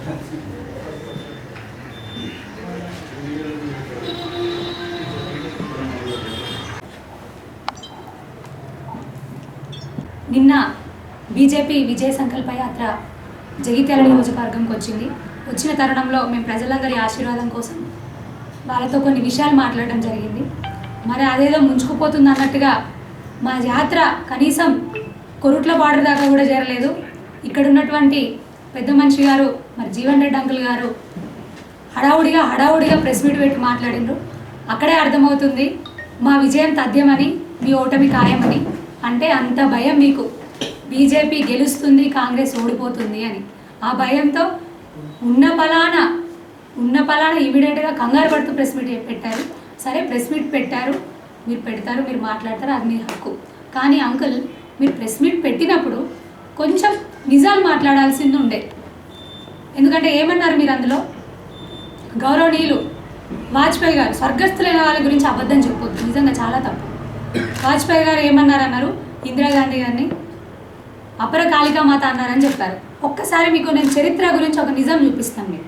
నిన్న బీజేపీ విజయ సంకల్ప యాత్ర జగిత్యాల నియోజకవర్గంకి వచ్చిన తరుణంలో మేము ప్రజలందరి ఆశీర్వాదం కోసం వాళ్ళతో కొన్ని విషయాలు మాట్లాడడం జరిగింది. మరి అదేదో ముంచుకుపోతుంది అన్నట్టుగా మా యాత్ర కనీసం కొరుట్ల బార్డర్ దాకా కూడా చేరలేదు. ఇక్కడ ఉన్నటువంటి పెద్ద మనిషి గారు మరి జీవన్ రెడ్డి అంకుల్ గారు హడావుడిగా ప్రెస్ మీట్ పెట్టి మాట్లాడిండ్రు. అక్కడే అర్థమవుతుంది మా విజయం తథ్యమని, మీ ఓటమి ఖాయమని. అంటే అంత భయం మీకు, బీజేపీ గెలుస్తుంది కాంగ్రెస్ ఓడిపోతుంది అని. ఆ భయంతో ఉన్న పలానా ఇమీడియట్గా కంగారు పడుతూ ప్రెస్ మీట్ పెట్టారు. సరే, ప్రెస్ మీట్ పెట్టారు, మీరు పెడతారు, మీరు మాట్లాడతారు, అది మీ హక్కు. కానీ అంకుల్, మీరు ప్రెస్ మీట్ పెట్టినప్పుడు కొంచెం నిజాలు మాట్లాడాల్సింది ఉండే. ఎందుకంటే ఏమన్నారు మీరు అందులో, గౌరవనీయులు వాజ్పేయి గారు స్వర్గస్థులైన వాళ్ళ గురించి అబద్ధం చెప్పొద్దు, నిజంగా చాలా తప్పు. వాజ్పేయి గారు ఏమన్నారన్నారు, ఇందిరాగాంధీ గారిని అపర కాళికామాత అన్నారని చెప్పారు. ఒక్కసారి మీకు నేను చరిత్ర గురించి ఒక నిజం చూపిస్తాను. మీకు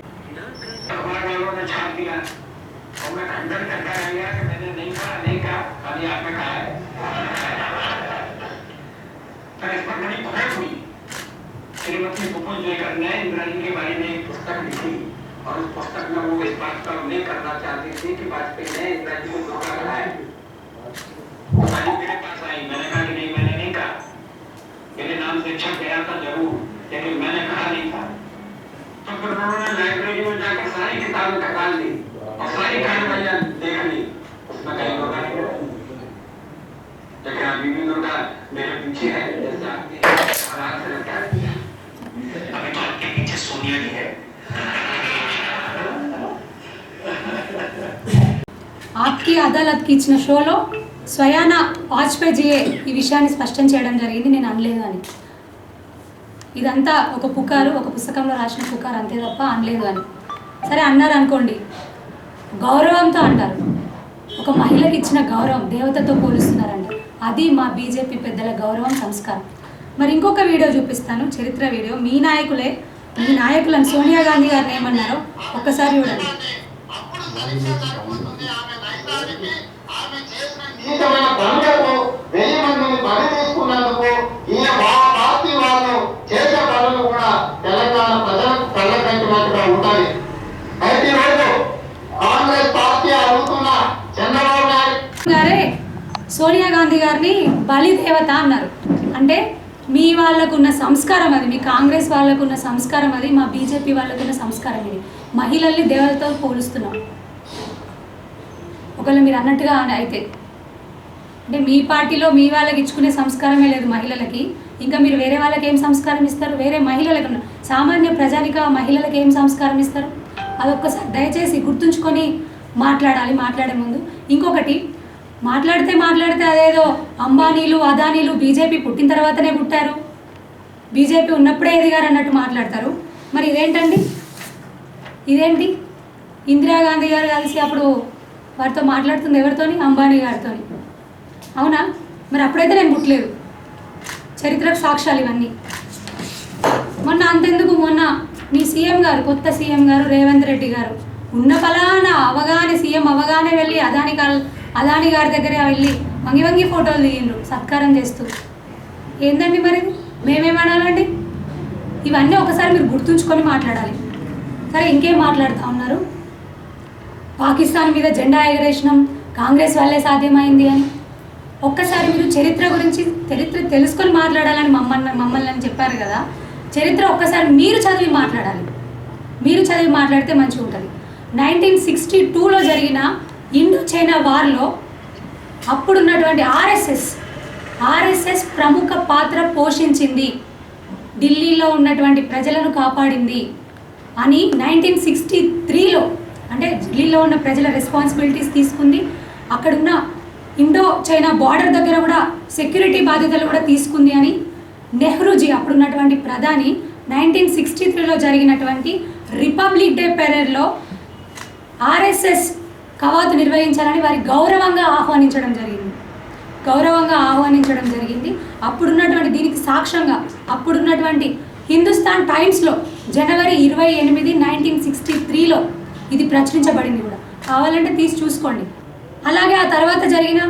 श्रीमती पुष्पा जयकर ने इंदिरा जी के बारे में एक पुस्तक लिखी और उस पुस्तक में वो इस बात का उल्लेख करना चाहती थी कि वाजपेयी ने इंदिरा जी को धोखा कराया। मेरे पास आई, मैंने कहा कि नहीं, मैंने नहीं कहा। मेरे नाम से छप गया था जरूर, लेकिन मैंने कहा नहीं था। तो फिर उन्होंने लाइब्रेरी में जाकर सारी किताबें निकाल ली और सारी कहानियां देख ली, उसमें कहीं धोखा नहीं मिला। लेकिन अभी भी धोखा मेरे पीछे है, जैसे आपके हाथ से रखा है। अभी तो आपके पीछे सोनिया जी है। ఆప్కి అదాలత్కి ఇచ్చిన షోలో స్వయాన వాజ్పేయిజీయే ఈ విషయాన్ని స్పష్టం చేయడం జరిగింది, నేను అనలేదు అని. ఇదంతా ఒక పుకారు, ఒక పుస్తకంలో రాసిన పుకారు అంతే తప్ప అనలేదు అని. సరే అన్నారు అనుకోండి, గౌరవంతో అంటారు. ఒక మహిళకి ఇచ్చిన గౌరవం దేవతతో పోలుస్తున్నారండి. అది మా బీజేపీ పెద్దల గౌరవం, సంస్కారం. మరి ఇంకొక వీడియో చూపిస్తాను, చరిత్ర వీడియో. మీ నాయకులను సోనియా గాంధీ గారిని ఏమన్నారో ఒక్కసారి చూడండి. సోనియా గాంధీ గారిని బలిదేవత అన్నారు. అంటే మీ వాళ్ళకున్న సంస్కారం అది, మీ కాంగ్రెస్ వాళ్ళకున్న సంస్కారం అది, మా బీజేపీ వాళ్ళకున్న సంస్కారం ఇది. మహిళల్ని దేవతతో పోలుస్తున్నాం. ఒకవేళ మీరు అన్నట్టుగా అయితే, అంటే మీ పార్టీలో మీ వాళ్ళకి ఇచ్చుకునే సంస్కారమే లేదు మహిళలకి, ఇంకా మీరు వేరే వాళ్ళకి ఏం సంస్కారం ఇస్తారు? వేరే మహిళలకు, సామాన్య ప్రజానిక మహిళలకు ఏం సంస్కారం ఇస్తారు? అదొక్కసారి దయచేసి గుర్తుంచుకొని మాట్లాడాలి మాట్లాడే ముందు. ఇంకొకటి, మాట్లాడితే అదేదో అంబానీలు అదానీలు బీజేపీ పుట్టిన తర్వాతనే పుట్టారు, బీజేపీ ఉన్నప్పుడే ఎదిగారు అన్నట్టు మాట్లాడతారు. మరి ఇదేంటి? ఇందిరాగాంధీ గారు కలిసి అప్పుడు వారితో మాట్లాడుతుంది ఎవరితోని? అంబానీ గారితో. అవునా? మరి అప్పుడైతే నేను పుట్టలేదు. చరిత్రకు సాక్ష్యాలు ఇవన్నీ. మొన్న మీ సీఎం గారు, కొత్త సీఎం గారు రేవంత్ రెడ్డి గారు ఉన్న ఫలానా సీఎం అవగానే వెళ్ళి అదాని గారి దగ్గర వెళ్ళి వంగి ఫోటోలు దిగిండ్రు సత్కారం చేస్తూ. ఏందండి మరి మేమేమనాలండి? ఇవన్నీ ఒకసారి మీరు గుర్తుంచుకొని మాట్లాడాలి. సరే, ఇంకేం మాట్లాడుతూ ఉన్నారు? పాకిస్తాన్ మీద జెండా ఎగరేసినాం, కాంగ్రెస్ వల్లే సాధ్యమైంది అని. ఒక్కసారి మీరు చరిత్ర గురించి తెలుసుకొని మాట్లాడాలని మమ్మల్ని అని చెప్పారు కదా. చరిత్ర ఒక్కసారి మీరు చదివి మాట్లాడాలి. మీరు చదివి మాట్లాడితే మంచిగా ఉంటుంది. 1962లో జరిగిన ఇండో చైనా వార్లో అప్పుడున్నటువంటి ఆర్ఎస్ఎస్ ప్రముఖ పాత్ర పోషించింది, ఢిల్లీలో ఉన్నటువంటి ప్రజలను కాపాడింది అని 1963లో, అంటే ఢిల్లీలో ఉన్న ప్రజల రెస్పాన్సిబిలిటీస్ తీసుకుంది. అక్కడున్న ఇండో చైనా బార్డర్ దగ్గర కూడా సెక్యూరిటీ బాధ్యతలు కూడా తీసుకుంది అని నెహ్రూజీ, అప్పుడున్నటువంటి ప్రధాని, 1963లో జరిగినటువంటి రిపబ్లిక్ డే పెరేడ్లో ఆర్ఎస్ఎస్ కవాతు నిర్వహించాలని వారి గౌరవంగా ఆహ్వానించడం జరిగింది. అప్పుడున్నటువంటి దీనికి సాక్ష్యంగా అప్పుడున్నటువంటి హిందుస్థాన్ టైమ్స్లో జనవరి 28, 1963లో ఇది ప్రచురించబడింది కూడా, కావాలంటే తీసి చూసుకోండి. అలాగే ఆ తర్వాత జరిగిన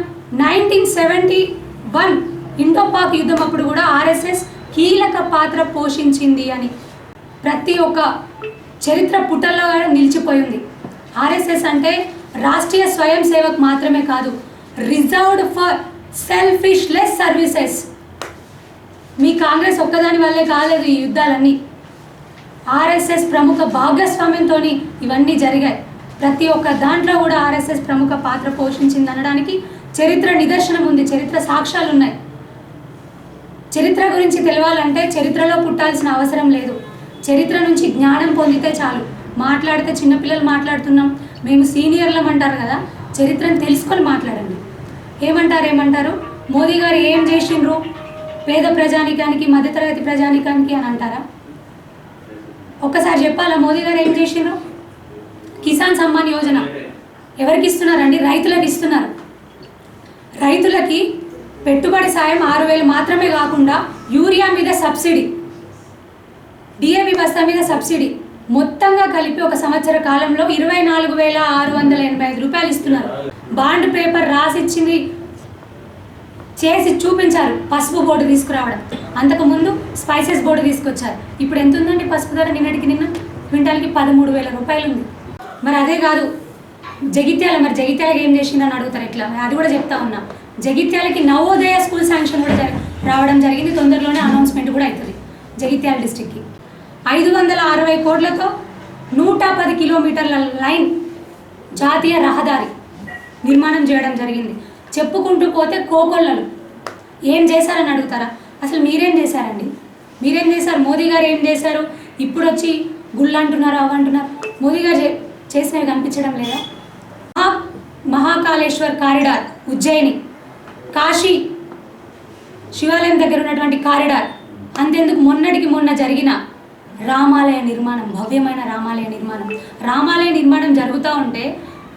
1971 ఇండో పాక్ యుద్ధం అప్పుడు కూడా ఆర్ఎస్ఎస్ కీలక పాత్ర పోషించింది అని ప్రతి ఒక్క చరిత్ర పుటల్లో నిలిచిపోయింది. ఆర్ఎస్ఎస్ అంటే రాష్ట్రీయ స్వయం సేవక్ మాత్రమే కాదు, రిజర్వ్డ్ ఫర్ సెల్ఫిష్లెస్ సర్వీసెస్. మీ కాంగ్రెస్ ఒక్కదాని వల్లే కాలేదు ఈ యుద్ధాలన్నీ, ఆర్ఎస్ఎస్ ప్రముఖ భాగస్వామ్యంతో ఇవన్నీ జరిగాయి. ప్రతి ఒక్క దాంట్లో కూడా ఆర్ఎస్ఎస్ ప్రముఖ పాత్ర పోషించింది అనడానికి చరిత్ర నిదర్శనం ఉంది, చరిత్ర సాక్ష్యాలు ఉన్నాయి. చరిత్ర గురించి తెలవాలంటే చరిత్రలో పుట్టాల్సిన అవసరం లేదు, చరిత్ర నుంచి జ్ఞానం పొందితే చాలు. మాట్లాడితే చిన్నపిల్లలు మాట్లాడుతున్నాం, మేము సీనియర్లం అంటారు కదా, చరిత్రను తెలుసుకొని మాట్లాడండి. ఏమంటారు మోదీ గారు ఏం చేసిండ్రు పేద ప్రజానికానికి, మధ్యతరగతి ప్రజానికానికి అని అంటారా? ఒక్కసారి చెప్పాలా మోదీ గారు ఏం చేసిండ్రు? కిసాన్ సమ్మాన్ యోజన ఎవరికి ఇస్తున్నారండి? రైతులకు ఇస్తున్నారు. రైతులకి పెట్టుబడి సాయం 6,000 మాత్రమే కాకుండా యూరియా మీద సబ్సిడీ, డిఏపి బస్తా మీద సబ్సిడీ, మొత్తంగా కలిపి ఒక సంవత్సర కాలంలో 24,685 రూపాయలు ఇస్తున్నారు. బాండ్ పేపర్ రాసిచ్చింది, చేసి చూపించారు, పసుపు బోర్డు తీసుకురావడం. అంతకుముందు స్పైసెస్ బోర్డు తీసుకొచ్చారు. ఇప్పుడు ఎంత ఉందండి పసుపు ధర? నిన్న క్వింటాల్కి 13,000 రూపాయలు ఉంది. మరి అదే కాదు జగిత్యాలకి ఏం చేసిందని అడుగుతారు. ఎట్లా అది కూడా చెప్తా ఉన్నా. జగిత్యాలకి నవోదయ స్కూల్ శాంక్షన్ కూడా రావడం జరిగింది, తొందరలోనే అనౌన్స్మెంట్ కూడా అవుతుంది. జగిత్యాల డిస్టిక్కి 560 కోట్లతో 110 కిలోమీటర్ల లైన్ జాతీయ రహదారి నిర్మాణం చేయడం జరిగింది. చెప్పుకుంటూ పోతే కోకొల్లలు. ఏం చేశారని అడుగుతారా? అసలు మీరేం చేశారండి? మీరేం చేశారు? మోదీ గారు ఏం చేశారు? ఇప్పుడు వచ్చి గుళ్ళు అంటున్నారు, అవంటున్నారు. మోదీ గారు చేసినవి కనిపించడం లేదా? మహాకాళేశ్వర్ కారిడార్, ఉజ్జయిని, కాశీ శివాలయం దగ్గర ఉన్నటువంటి కారిడార్, అంతెందుకు మొన్నటికి మొన్న జరిగిన రామాలయ నిర్మాణం, భవ్యమైన రామాలయ నిర్మాణం జరుగుతూ ఉంటే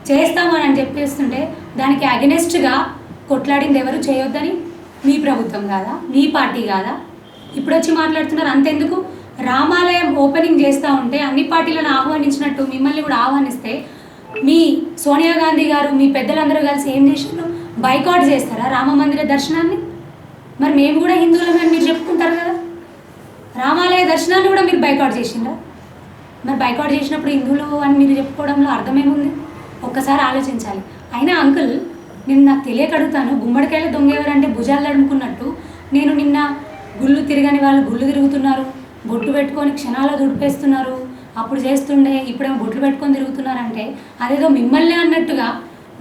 చేస్తామని చెప్పేస్తుంటే దానికి అగెనెస్ట్గా కొట్లాడింది ఎవరు? చేయొద్దని మీ ప్రభుత్వం కాదా? మీ పార్టీ కాదా? ఇప్పుడు వచ్చి మాట్లాడుతున్నారు. అంతెందుకు రామాలయం ఓపెనింగ్ చేస్తూ ఉంటే అన్ని పార్టీలను ఆహ్వానించినట్టు మిమ్మల్ని కూడా ఆహ్వానిస్తే మీ సోనియా గాంధీ గారు, మీ పెద్దలందరూ కలిసి ఏం చేసినారు? బైకాట్ చేస్తారా రామ మందిర దర్శనాన్ని? మరి మేము కూడా హిందువులమే మీరు చెప్పుకుంటారు కదా, రామాలయ దర్శనాన్ని కూడా మీరు బైకాట్ చేసిండ్రా? మరి బైకాట్ చేసినప్పుడు హిందువులు అని మీరు చెప్పుకోవడంలో అర్థమేముంది? ఒక్కసారి ఆలోచించాలి. అయినా అంకుల్, నేను నాకు తెలియక అడుగుతాను, గుమ్మడికాయల దొంగ ఎవరంటే భుజాలు తడుముకున్నట్టు నేను నిన్న గుళ్ళు తిరగని వాళ్ళు గుళ్ళు తిరుగుతున్నారు, బొట్టు పెట్టుకొని క్షణాలు దుడిపేస్తున్నారు, అప్పుడు చేస్తుండే ఇప్పుడేమో బొట్లు పెట్టుకొని తిరుగుతున్నారంటే అదేదో మిమ్మల్ని అన్నట్టుగా,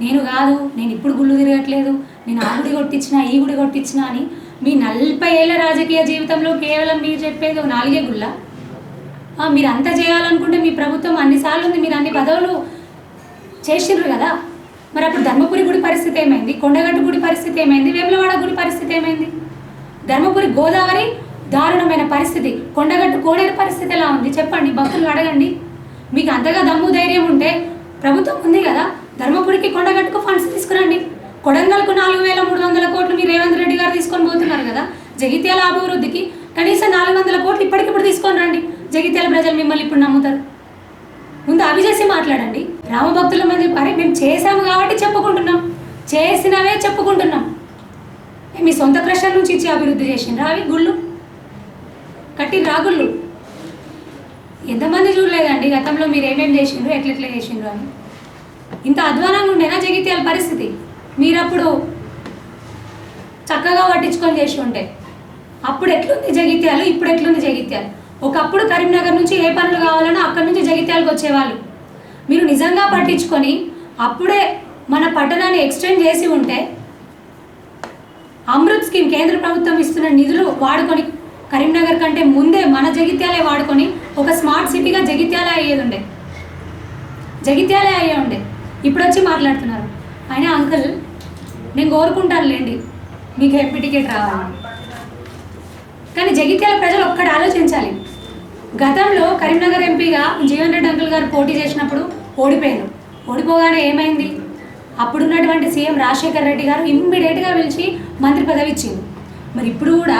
నేను కాదు, నేను ఇప్పుడు గుళ్ళు తిరగట్లేదు, నేను ఆ గుడి కొట్టించిన ఈ గుడి కొట్టించిన అని మీ 40 ఏళ్ల రాజకీయ జీవితంలో కేవలం మీరు చెప్పేది 4 గుళ్ళ. మీరు అంతా చేయాలనుకుంటే మీ ప్రభుత్వం అన్నిసార్లు ఉంది, మీరు అన్ని పదవులు చేసిండ్రు కదా. మరి అప్పుడు ధర్మపురి గుడి పరిస్థితి ఏమైంది? కొండగట్టు గుడి పరిస్థితి ఏమైంది? వేములవాడ గుడి పరిస్థితి ఏమైంది? ధర్మపురి గోదావరి దారుణమైన పరిస్థితి, కొండగట్టు కోడేరు పరిస్థితి ఎలా ఉంది చెప్పండి, భక్తులు అడగండి. మీకు అంతగా దమ్ము ధైర్యం ఉంటే ప్రభుత్వం ఉంది కదా, ధర్మపురికి కొండగట్టుకు ఫండ్స్ తీసుకురండి. కొడంగల్కు 4,300 కోట్లు మీ రేవంత్ రెడ్డి గారు తీసుకొని పోతున్నారు కదా. జగిత్యాల అభివృద్ధికి కనీసం 400 కోట్లు ఇప్పటికిప్పుడు తీసుకొని రండి. జగిత్యాల ప్రజలు మిమ్మల్ని ఇప్పుడు నమ్ముతారు. ముందు అవి చేసి మాట్లాడండి. రామభక్తుల మంది అరే మేము చేసాము కాబట్టి చెప్పుకుంటున్నాం, చేసినవే చెప్పుకుంటున్నాం. మీ సొంత క్రషర్ నుంచి ఇచ్చి అభివృద్ధి చేసిండ్రా? అవి గుళ్ళు కట్టి రాగుళ్ళు ఎంతమంది చూడలేదండి గతంలో మీరు ఏమేమి చేసిండ్రు, ఎట్లెట్లా చేసిండ్రు అని. ఇంత అధ్వానంగా ఉండేనా జగిత్యాల పరిస్థితి? మీరప్పుడు చక్కగా పట్టించుకొని చేసి ఉంటే. అప్పుడు ఎట్లుంది జగిత్యాలు, ఇప్పుడు ఎట్లుంది జగిత్యాలు? ఒకప్పుడు కరీంనగర్ నుంచి ఏ పనులు కావాలన్నా అక్కడి నుంచి జగిత్యాలకు వచ్చేవాళ్ళు. మీరు నిజంగా పట్టించుకొని అప్పుడే మన పట్టణాన్ని ఎక్స్టెండ్ చేసి ఉంటే, అమృత్ స్కీమ్ కేంద్ర ప్రభుత్వం ఇస్తున్న నిధులు వాడుకొని కరీంనగర్ కంటే ముందే మన జగిత్యాలే వాడుకొని ఒక స్మార్ట్ సిటీగా జగిత్యాలే అయ్యే ఉండే. ఇప్పుడు వచ్చి మాట్లాడుతున్నారు. అయినా అంకుల్, నేను కోరుకుంటానులేండి మీకు ఎంపీ టికెట్ రావాలని, కానీ జగిత్యాల ప్రజలు ఒక్కటి ఆలోచించాలి. గతంలో కరీంనగర్ ఎంపీగా జీవన్ రెడ్డి అంకుల్ గారు పోటీ చేసినప్పుడు ఓడిపోయారు. ఓడిపోగానే ఏమైంది? అప్పుడున్నటువంటి సీఎం రాజశేఖర్ రెడ్డి గారు ఇమ్మీడియట్గా పిలిచి మంత్రి పదవి ఇచ్చింది. మరి ఇప్పుడు కూడా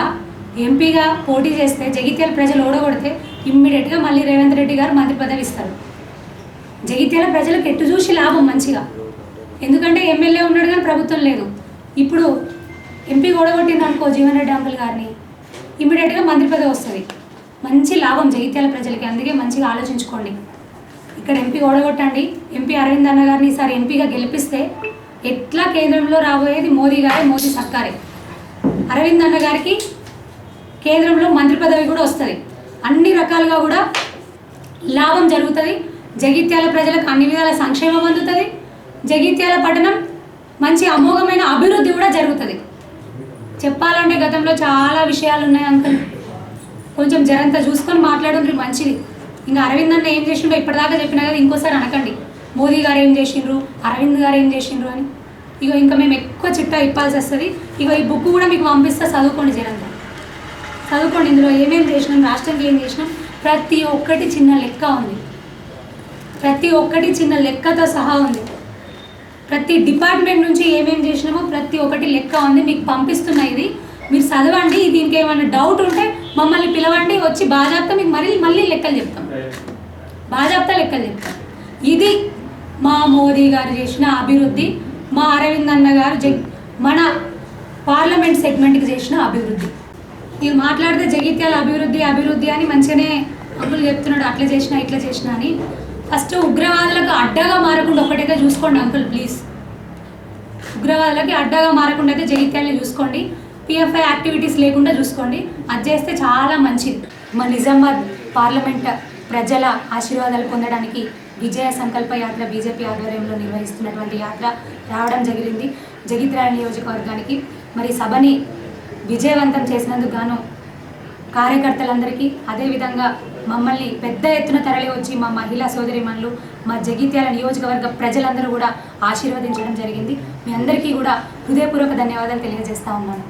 ఎంపీగా పోటీ చేస్తే జగిత్యాల ప్రజలు ఓడగొడితే ఇమ్మీడియట్గా మళ్ళీ రేవంత్ రెడ్డి గారు మంత్రి పదవి ఇస్తారు. జగిత్యాల ప్రజలకు ఎటు చూసి లాభం మంచిగా, ఎందుకంటే ఎమ్మెల్యే ఉన్నాడు కానీ ప్రభుత్వం లేదు. ఇప్పుడు ఎంపీ ఓడగొట్టింది అనుకో జీవన్ రెడ్డి అంకుల్ గారిని, ఇమ్మీడియట్గా మంత్రి పదవి వస్తుంది. మంచి లాభం జగిత్యాల ప్రజలకి. అందుకే మంచిగా ఆలోచించుకోండి. ఇక్కడ ఎంపీ ఓడగొట్టండి. ఎంపీ అరవింద్ అన్న గారిని ఈసారి ఎంపీగా గెలిపిస్తే ఎట్లా కేంద్రంలో రాబోయేది మోదీ గారే, మోదీ సర్కారే. అరవింద్ అన్న గారికి కేంద్రంలో మంత్రి పదవి కూడా వస్తుంది. అన్ని రకాలుగా కూడా లాభం జరుగుతుంది. జగిత్యాల ప్రజలకు అన్ని విధాల సంక్షేమం అందుతుంది. జగిత్యాల పట్టణం మంచి అమోఘమైన అభివృద్ధి కూడా జరుగుతుంది. చెప్పాలంటే గతంలో చాలా విషయాలు ఉన్నాయి అంకుల్, కొంచెం జరంతా చూసుకొని మాట్లాడుండ్రి మంచిది. ఇంకా అరవింద్ అన్న ఏం చేసిండ్రో ఇప్పటిదాకా చెప్పినా కదా, ఇంకోసారి అనకండి మోదీ గారు ఏం చేసిండ్రు, అరవింద్ గారు ఏం చేసిండ్రు అని. ఇగో ఇంకా మేము ఎక్కువ చిట్టా ఇప్పాల్సి వస్తుంది. ఇగో ఈ బుక్ కూడా మీకు పంపిస్తే చదువుకోండి, జరంతా చదువుకోండి. ఇందులో ఏమేమి చేసినాం, రాష్ట్రానికి ఏం చేసినాం, ప్రతి ఒక్కటి చిన్న లెక్క ఉంది. ప్రతి ఒక్కటి చిన్న లెక్కతో సహా ఉంది. ప్రతి డిపార్ట్మెంట్ నుంచి ఏమేమి చేసినామో ప్రతి ఒక్కటి లెక్క ఉంది. మీకు పంపిస్తున్నా, ఇది మీరు చదవండి. దీనికి ఏమైనా డౌట్ ఉంటే మమ్మల్ని పిలవండి, వచ్చి బాజాప్తా మీకు మళ్ళీ లెక్కలు చెప్తాం, బాజాప్తా లెక్కలు చెప్తాం. ఇది మా మోదీ గారు చేసిన అభివృద్ధి, మా అరవింద్ అన్న గారు మన పార్లమెంట్ సెగ్మెంట్కి చేసిన అభివృద్ధి. ఇవి మాట్లాడితే జగిత్యాల అభివృద్ధి అని మంచిగానే అంకుల్ చెప్తున్నాడు, అట్లా చేసినా ఇట్లా చేసినా అని. ఫస్ట్ ఉగ్రవాదులకు అడ్డగా మారకుండా ఒకటైతే చూసుకోండి అంకుల్ ప్లీజ్. ఉగ్రవాదులకి అడ్డగా మారకుండా అయితే జగిత్యాలని చూసుకోండి. పిఎఫ్ఐ యాక్టివిటీస్ లేకుండా చూసుకోండి. అది చేస్తే చాలా మంచిది. మా నిజామాబాద్ పార్లమెంట్ ప్రజల ఆశీర్వాదాలు పొందడానికి విజయ సంకల్ప యాత్ర బీజేపీ ఆధ్వర్యంలో నిర్వహిస్తున్నటువంటి యాత్ర రావడం జరిగింది జగిత్యాల నియోజకవర్గానికి. మరి సభని విజయవంతం చేసినందుకు గాను కార్యకర్తలందరికీ, అదేవిధంగా మమ్మల్ని పెద్ద ఎత్తున తరలి వచ్చి మా మహిళా సోదరిమణులు, మా జగిత్యాల నియోజకవర్గ ప్రజలందరూ కూడా ఆశీర్వదించడం జరిగింది. మీ అందరికీ కూడా హృదయపూర్వక ధన్యవాదాలు తెలియజేస్తా ఉన్నాను.